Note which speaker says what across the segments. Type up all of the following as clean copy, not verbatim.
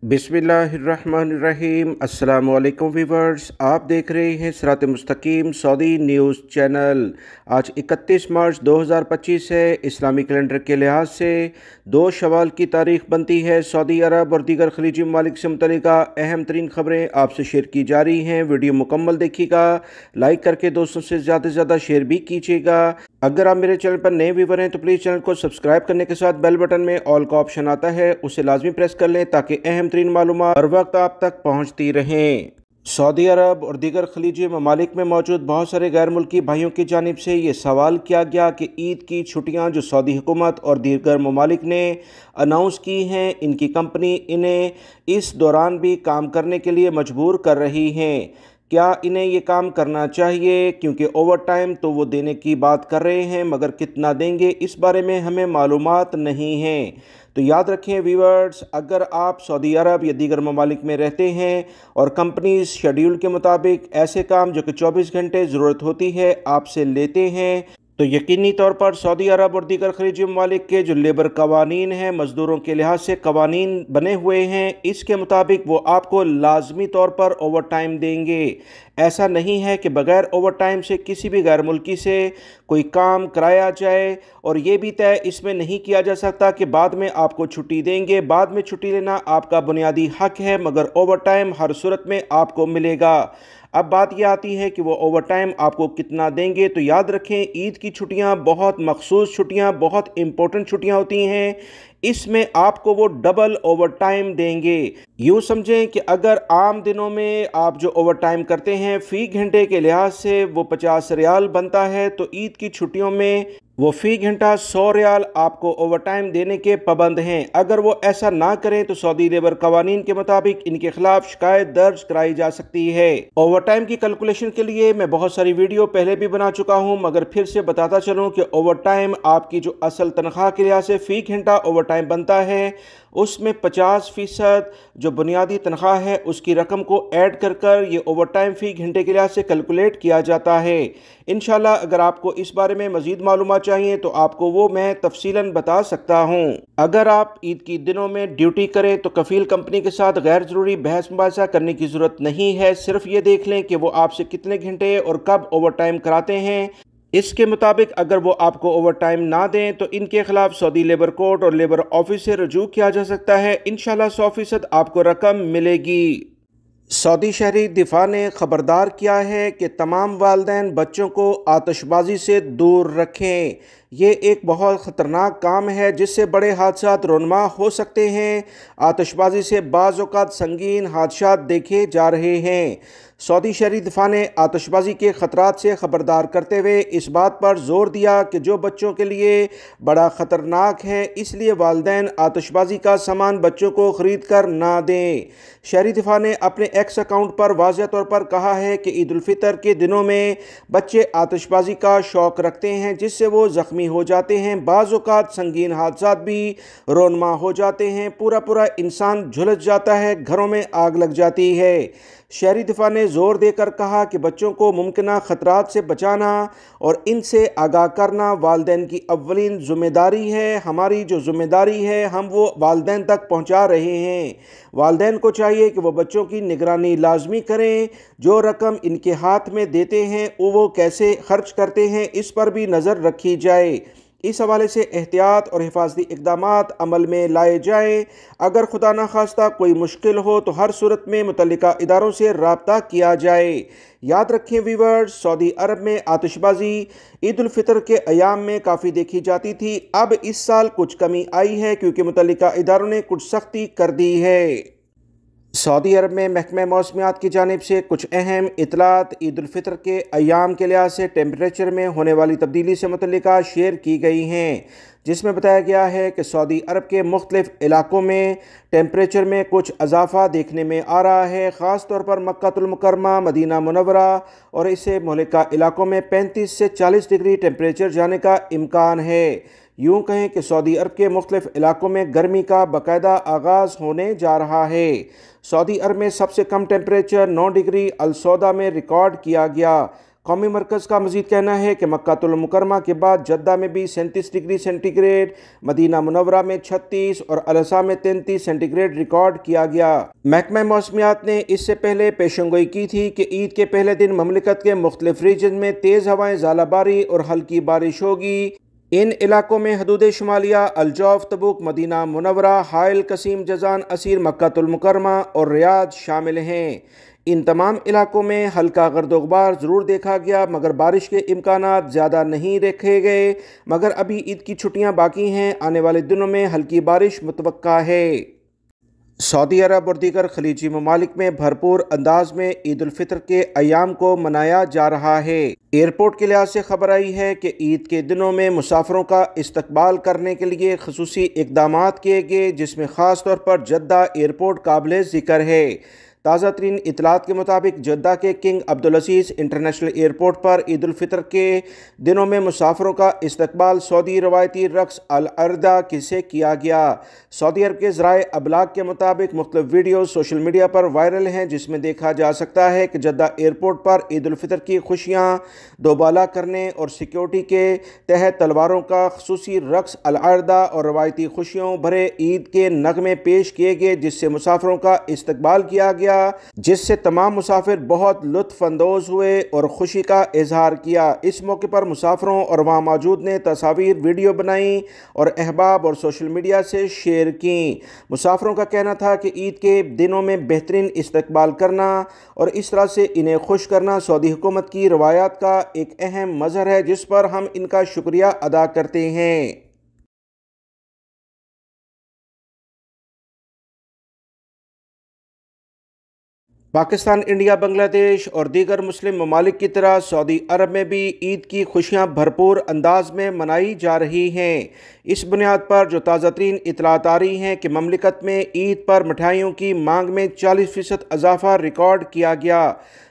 Speaker 1: बिस्मिल्लाहिर्रहमानिर्रहीम। अस्सलामु अलैकुम वीवर्स, आप देख रहे हैं सिरात मुस्तकीम सऊदी न्यूज़ चैनल। आज 31 मार्च 2025 है। इस्लामी कैलेंडर के लिहाज से 2 शवाल की तारीख बनती है। सऊदी अरब और दीगर खलीजी ममालिक से मुतल्लिक़ अहम तरीन खबरें आपसे शेयर की जा रही हैं। वीडियो मुकम्मल देखिएगा, लाइक करके दोस्तों से ज़्यादा से ज़्यादा शेयर भी कीजिएगा। अगर आप मेरे चैनल पर नए व्यूवर हैं तो प्लीज़ चैनल को सब्सक्राइब करने के साथ बेल बटन में ऑल का ऑप्शन आता है, उसे लाजमी प्रेस कर लें ताकि अहम तरीन मालूमात हर वक्त आप तक पहुँचती रहें। सऊदी अरब और दीगर खलीजी ममालिक में मौजूद बहुत सारे गैर मुल्की भाइयों की जानिब से ये सवाल किया गया कि ईद की छुट्टियां जो सऊदी हुकूमत और दीगर ममालिक ने अनाउंस की हैं, इनकी कंपनी इन्हें इस दौरान भी काम करने के लिए मजबूर कर रही हैं। क्या इन्हें ये काम करना चाहिए? क्योंकि ओवर टाइम तो वो देने की बात कर रहे हैं, मगर कितना देंगे इस बारे में हमें मालूमात नहीं है। तो याद रखें व्यूअर्स, अगर आप सऊदी अरब या दीगर ममालिक में रहते हैं और कंपनीज शेड्यूल के मुताबिक ऐसे काम जो कि 24 घंटे ज़रूरत होती है आपसे लेते हैं, तो यकीनी तौर पर सऊदी अरब और दीगर खलीजी ममालिक के जो लेबर कवानीन हैं, मज़दूरों के लिहाज से कवानीन बने हुए हैं, इसके मुताबिक वो आपको लाजमी तौर पर ओवर टाइम देंगे। ऐसा नहीं है कि बग़ैर ओवर टाइम से किसी भी गैर मुल्की से कोई काम कराया जाए, और ये भी तय इसमें नहीं किया जा सकता कि बाद में आपको छुट्टी देंगे। बाद में छुट्टी लेना आपका बुनियादी हक है, मगर ओवर टाइम हर सूरत में आपको मिलेगा। अब बात यह आती है कि वो ओवर टाइम आपको कितना देंगे। तो याद रखें, ईद की छुट्टियां बहुत मखसूस छुट्टियां, बहुत इंपॉर्टेंट छुट्टियां होती हैं। इसमें आपको वो डबल ओवर टाइम देंगे। यूँ समझें कि अगर आम दिनों में आप जो ओवर टाइम करते हैं फ़ी घंटे के लिहाज से वो 50 रियाल बनता है, तो ईद की छुट्टियों में वो फ़ी घंटा 100 रियाल आपको ओवर टाइम देने के पाबंद हैं। अगर वो ऐसा ना करें तो सऊदी लेबर कवानीन के मुताबिक इनके खिलाफ शिकायत दर्ज कराई जा सकती है। ओवर टाइम की कैलकुलेशन के लिए मैं बहुत सारी वीडियो पहले भी बना चुका हूं, मगर फिर से बताता चलूं कि ओवर टाइम आपकी जो असल तनख्वाह के लिहाज से फ़ी घंटा ओवर टाइम बनता है, उसमें 50% जो बुनियादी तनख्वाह है उसकी रकम को ऐड कर कर ये ओवर टाइम फ़ी घंटे के लिहाज से कैलकुलेट किया जाता है। इंशाल्लाह अगर आपको इस बारे में मज़ीद मालूमात चाहिए तो आपको वो मैं तफसीलन बता सकता हूँ। अगर आप ईद की दिनों में ड्यूटी करें तो कफ़ील कंपनी के साथ गैर ज़रूरी बहस मुबाहिसा करने की ज़रूरत नहीं है। सिर्फ ये देख लें कि वो आपसे कितने घंटे और कब ओवर टाइम कराते हैं। इसके मुताबिक अगर वो आपको ओवर टाइम ना दें तो इनके खिलाफ सऊदी लेबर कोर्ट और लेबर ऑफिस से रजू किया जा सकता है। इंशाल्लाह 100% आपको रकम मिलेगी। सऊदी शहरी दिफा ने खबरदार किया है कि तमाम वालिदैन बच्चों को आतिशबाजी से दूर रखें। ये एक बहुत ख़तरनाक काम है जिससे बड़े हादसात रोनमा हो सकते हैं। आतिशबाजी से बाज़ औक़ात संगीन हादसात देखे जा रहे हैं। सऊदी शहरी दिफा ने आतिशबाजी के ख़तरात से ख़बरदार करते हुए इस बात पर ज़ोर दिया कि जो बच्चों के लिए बड़ा ख़तरनाक है, इसलिए वालिदैन आतिशबाजी का सामान बच्चों को ख़रीद कर ना दें। शहरी दिफा ने अपने एक्स अकाउंट पर वाज़ेह तौर पर कहा है कि ईद उल फितर के दिनों में बच्चे आतिशबाजी का शौक़ रखते हैं जिससे वो ज़ख्मी हो जाते हैं। बाज़ औक़ात संगीन हादसात भी रोनमा हो जाते हैं, पूरा पूरा इंसान झुलस जाता है, घरों में आग लग जाती है। शहरी दिफा ने ज़ोर देकर कहा कि बच्चों को मुमकिन ख़तरात से बचाना और इनसे आगाह करना वालिदैन की अव्वलीन ज़िम्मेदारी है। हमारी जो ज़िम्मेदारी है हम वो वालिदैन तक पहुँचा रहे हैं। वालिदैन को चाहिए कि वो बच्चों की निगरानी लाजमी करें। जो रकम इनके हाथ में देते हैं वो कैसे खर्च करते हैं इस पर भी नज़र रखी जाए। इस हवाले से एहतियात और हिफाजती इक़दामात अमल में लाए जाएँ। अगर खुदा न खास्ता कोई मुश्किल हो तो हर सूरत में मुतल्लिका इदारों से राब्ता किया जाए। याद रखें व्यूअर्स, सऊदी अरब में आतिशबाजी ईद उल फितर के अयाम में काफ़ी देखी जाती थी। अब इस साल कुछ कमी आई है क्योंकि मुतल्लिका इदारों ने कुछ सख्ती कर दी है। सऊदी अरब में महकमा मौसमियात की जानिब से कुछ अहम इतलात ईद उल फितर के अयाम के लिहाज से टेम्परेचर में होने वाली तब्दीली से मुतल्लिका शेयर की गई हैं, जिसमें बताया गया है कि सऊदी अरब के मुख्तलिफ इलाकों में टेम्परेचर में कुछ इजाफा देखने में आ रहा है। ख़ास तौर पर मक्कातुल मुकर्रमा, मदीना मुनव्वरा और इससे मुहल्लिका इलाकों में 35 से 40 डिग्री टेम्परेचर जाने का इम्कान है। यूँ कहें कि सऊदी अरब के मुख्तलिफ इलाकों में गर्मी का बाकायदा आगाज़ होने जा रहा है। सऊदी अरब में सबसे कम टेम्परेचर 9 डिग्री अल सौदा में रिकॉर्ड किया गया। कौमी मरकज़ का मज़ीद कहना है कि मक्कातुल मुकरमा के बाद जद्दा में भी 37 डिग्री सेंटीग्रेड, मदीना मुनव्वरा में 36 और अल-अज़हर में 33 सेंटीग्रेड रिकॉर्ड किया गया। महकमा मौसमियात ने इससे पहले पेशंगोई की थी कि ईद के पहले दिन ममलिकत के मुख्तलिफ रीजन में तेज़ हवाएं, ज़ालाबारी और हल्की बारिश होगी। इन इलाकों में हदूद शुमालिया, अलजौफ, तबुक, मदीना मुनव्वरा, हाइल, कसीम, जजान, असीर, मक्कातुल मुकरमा और रियाद शामिल हैं। इन तमाम इलाकों में हल्का गर्द गुबार ज़रूर देखा गया, मगर बारिश के इम्कानात ज़्यादा नहीं रखे गए। मगर अभी ईद की छुट्टियां बाकी हैं, आने वाले दिनों में हल्की बारिश मुतवक्का है। सऊदी अरब और दीगर खलीजी ममालिक में भरपूर अंदाज में ईद उल फितर के अयाम को मनाया जा रहा है। एयरपोर्ट के लिहाज से खबर आई है कि ईद के दिनों में मुसाफरों का इस्तकबाल करने के लिए खसूसी इकदाम किए गए, जिसमें ख़ास तौर पर जद्दा एयरपोर्ट काबिल ज़िक्र है। ताज़ा तरीन इतलात के मुताबिक जद्दा के किंग अब्दुल अज़ीज़ इंटरनेशनल एयरपोर्ट पर ईद उल फितर के दिनों में मुसाफरों का इस्तकबाल सऊदी रवायती रक्स अल अर्दा से किया गया। सऊदी अरब के ज़राए अबलाग के मुताबिक मुख्तलिफ वीडियो सोशल मीडिया पर वायरल हैं, जिसमें देखा जा सकता है कि जद्दा एयरपोर्ट पर ईद उल फितर की खुशियाँ दोबाला करने और सिक्योरिटी के तहत तलवारों का खसूसी रक्स अल अर्दा और रवायती खुशियों भरे ईद के नगमे पेश किए गए, जिससे मुसाफरों का इस्तकबाल किया गया, जिससे तमाम मुसाफिर बहुत लुत्फ अंदोज हुए और खुशी का इजहार किया। इस मौके पर मुसाफिरों और वहाँ मौजूद ने तस्वीर वीडियो बनाई और अहबाब और सोशल मीडिया से शेयर की। मुसाफिरों का कहना था कि ईद के दिनों में बेहतरीन इस्तकबाल करना और इस तरह से इन्हें खुश करना सऊदी हुकूमत की रवायात का एक अहम मज़हर है, जिस पर हम इनका शुक्रिया अदा करते हैं। पाकिस्तान, इंडिया, बांग्लादेश और दीगर मुस्लिम ममालिक की तरह सऊदी अरब में भी ईद की खुशियाँ भरपूर अंदाज में मनाई जा रही हैं। इस बुनियाद पर जो ताज़ा तरीन इतलात आ रही हैं कि ममलिकत में ईद पर मिठाइयों की मांग में 40% इजाफा रिकॉर्ड किया गया।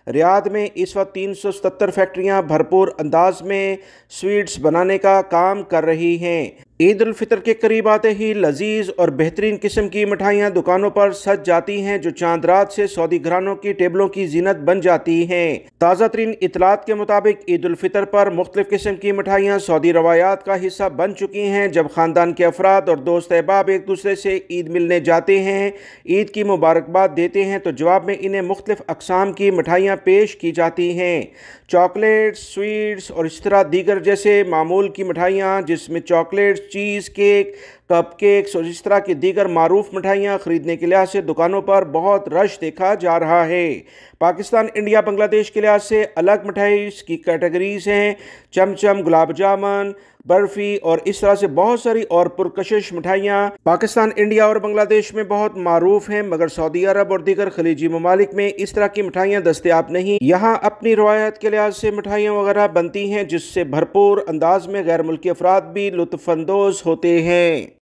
Speaker 1: रियाद में इस वक्त 377 फैक्ट्रियाँ भरपूर अंदाज में स्वीट्स बनाने का काम कर रही हैं। ईद उल फितर के करीब आते ही लजीज और बेहतरीन किस्म की मिठाइयाँ दुकानों पर सज जाती हैं, जो चांद रात से सऊदी घरानों की टेबलों की जीनत बन जाती हैं। ताज़ा तरीन इतलात के मुताबिक ईद उल फितर पर मुख्तलिफ किस्म की मिठाइयाँ सऊदी रवायात का हिस्सा बन चुकी हैं। जब ख़ानदान के अफराद और दोस्त अहबाब एक दूसरे से ईद मिलने जाते हैं, ईद की मुबारकबाद देते हैं, तो जवाब में इन्हें मुख्तलिफ अक़साम की मिठाइयाँ पेश की जाती हैं। चॉकलेट्स, स्वीट्स और इस तरह दीगर जैसे मामूल की मिठाइयाँ, जिसमें chocolates, cheese cake, cup cakes और इस तरह की दीगर मारूफ मिठाइयाँ खरीदने के लिहाज से दुकानों पर बहुत रश देखा जा रहा है। पाकिस्तान, इंडिया, बांग्लादेश के लिहाज से अलग मिठाई की कैटेगरीज हैं। चमचम, गुलाब जामुन, बर्फ़ी और इस तरह से बहुत सारी और पुरकशिश मिठाइयाँ पाकिस्तान, इंडिया और बांग्लादेश में बहुत मारूफ हैं, मगर सऊदी अरब और दीगर खलीजी ममालिक में इस तरह की मिठाइयाँ दस्तयाब नहीं। यहाँ अपनी रवायत के लिहाज से मिठाइयाँ वगैरह बनती हैं, जिससे भरपूर अंदाज में गैर मुल्की अफराद भी लुत्फ़अंदोज़ होते हैं।